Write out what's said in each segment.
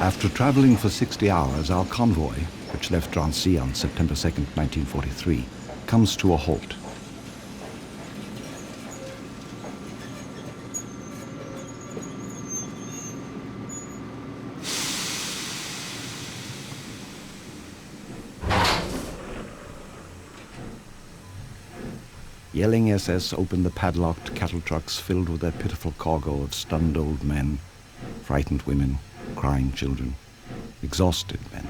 After traveling for 60 hours, our convoy, which left Drancy on September 2nd, 1943, comes to a halt. Yelling SS opened the padlocked cattle trucks filled with their pitiful cargo of stunned old men, frightened women, crying children, exhausted men.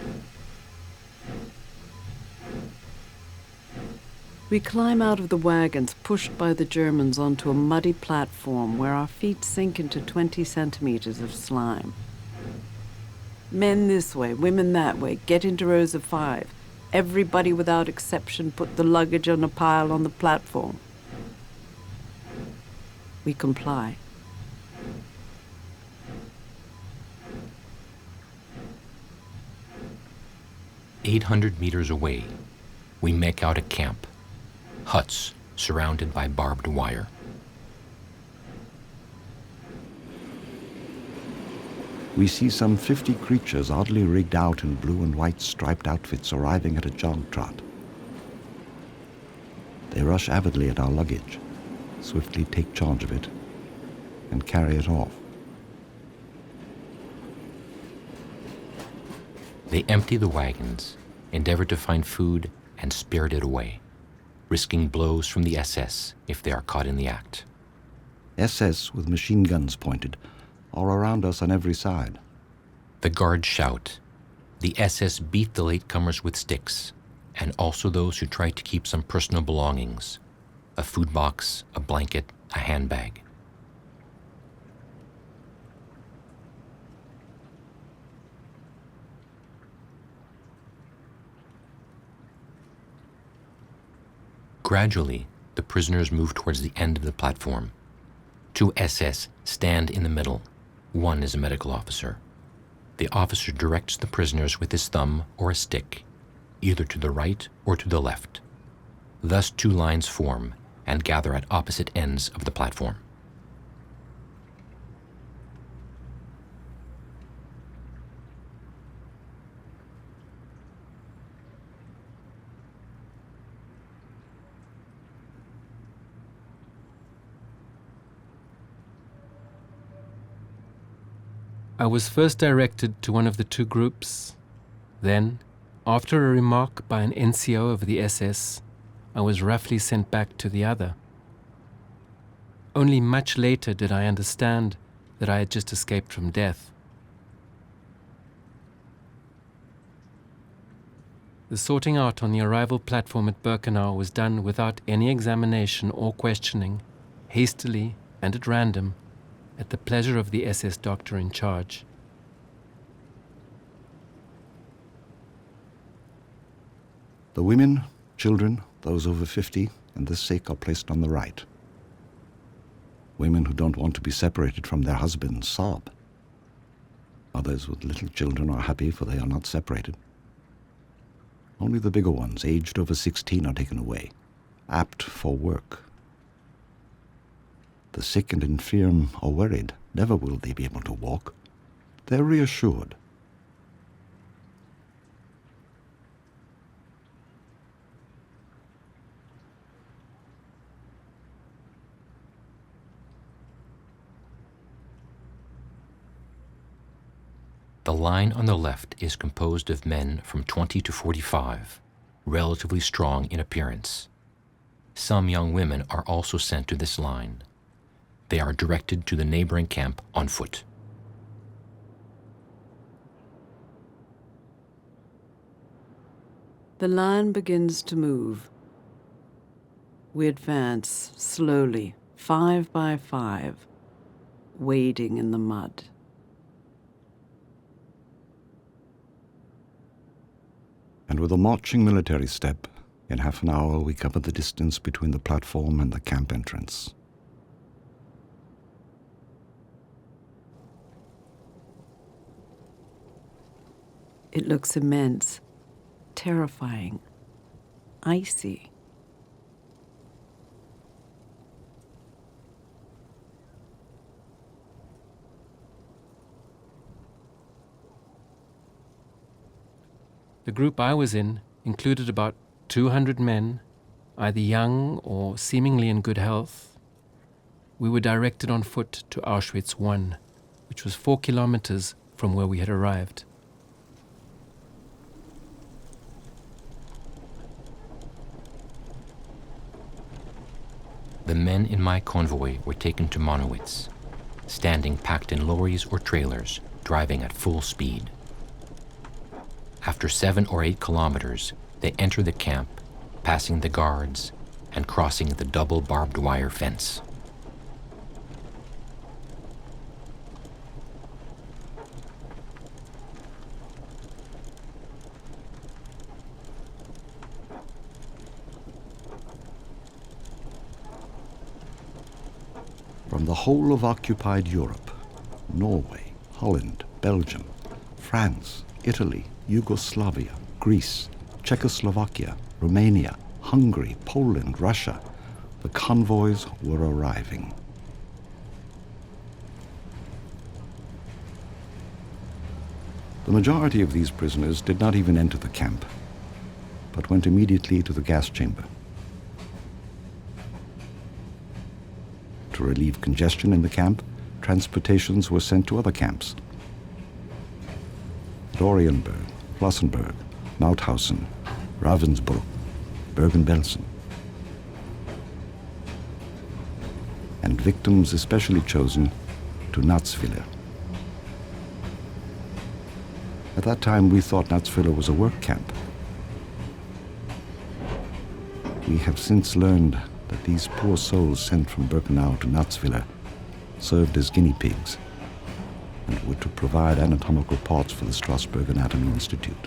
We climb out of the wagons pushed by the Germans onto a muddy platform where our feet sink into 20 centimeters of slime. Men this way, women that way, get into rows of 5. Everybody without exception put the luggage on a pile on the platform. We comply. "800 meters away, we make out a camp. Huts surrounded by barbed wire. We see some 50 creatures oddly rigged out in blue and white striped outfits arriving at a jog trot. They rush avidly at our luggage, swiftly take charge of it, and carry it off. They empty the wagons, endeavor to find food, and spirit it away, risking blows from the SS if they are caught in the act. SS with machine guns pointed are around us on every side. The guards shout. The SS beat the latecomers with sticks, and also those who try to keep some personal belongings, a food box, a blanket, a handbag. Gradually, the prisoners move towards the end of the platform. 2 SS stand in the middle. One is a medical officer. The officer directs the prisoners with his thumb or a stick, either to the right or to the left. Thus 2 lines form and gather at opposite ends of the platform. I was first directed to one of the 2 groups. Then, after a remark by an NCO of the SS, I was roughly sent back to the other. Only much later did I understand that I had just escaped from death. The sorting out on the arrival platform at Birkenau was done without any examination or questioning, hastily and at random, at the pleasure of the SS doctor in charge. The women, children, those over 50, and the sick are placed on the right. Women who don't want to be separated from their husbands sob. Mothers with little children are happy, for they are not separated. Only the bigger ones, aged over 16, are taken away, apt for work. The sick and infirm are worried. Never will they be able to walk. They're reassured. The line on the left is composed of men from 20 to 45, relatively strong in appearance. Some young women are also sent to this line. They are directed to the neighboring camp on foot. The line begins to move. We advance slowly, 5 by 5, wading in the mud. And with a marching military step, in half an hour we cover the distance between the platform and the camp entrance. It looks immense, terrifying, icy. The group I was in included about 200 men, either young or seemingly in good health. We were directed on foot to Auschwitz I, which was 4 kilometers from where we had arrived. The men in my convoy were taken to Monowitz, standing packed in lorries or trailers, driving at full speed. After 7 or 8 kilometers, they enter the camp, passing the guards and crossing the double barbed wire fence. From the whole of occupied Europe, Norway, Holland, Belgium, France, Italy, Yugoslavia, Greece, Czechoslovakia, Romania, Hungary, Poland, Russia, the convoys were arriving. The majority of these prisoners did not even enter the camp, but went immediately to the gas chamber. To relieve congestion in the camp, transportations were sent to other camps. Dorienberg, Flossenburg, Mauthausen, Ravensbrück, Bergen-Belsen. And victims especially chosen to Natzwiller. At that time, we thought Natzwiller was a work camp. We have since learned that these poor souls sent from Birkenau to Natzwiller served as guinea pigs and were to provide anatomical parts for the Strasbourg Anatomy Institute.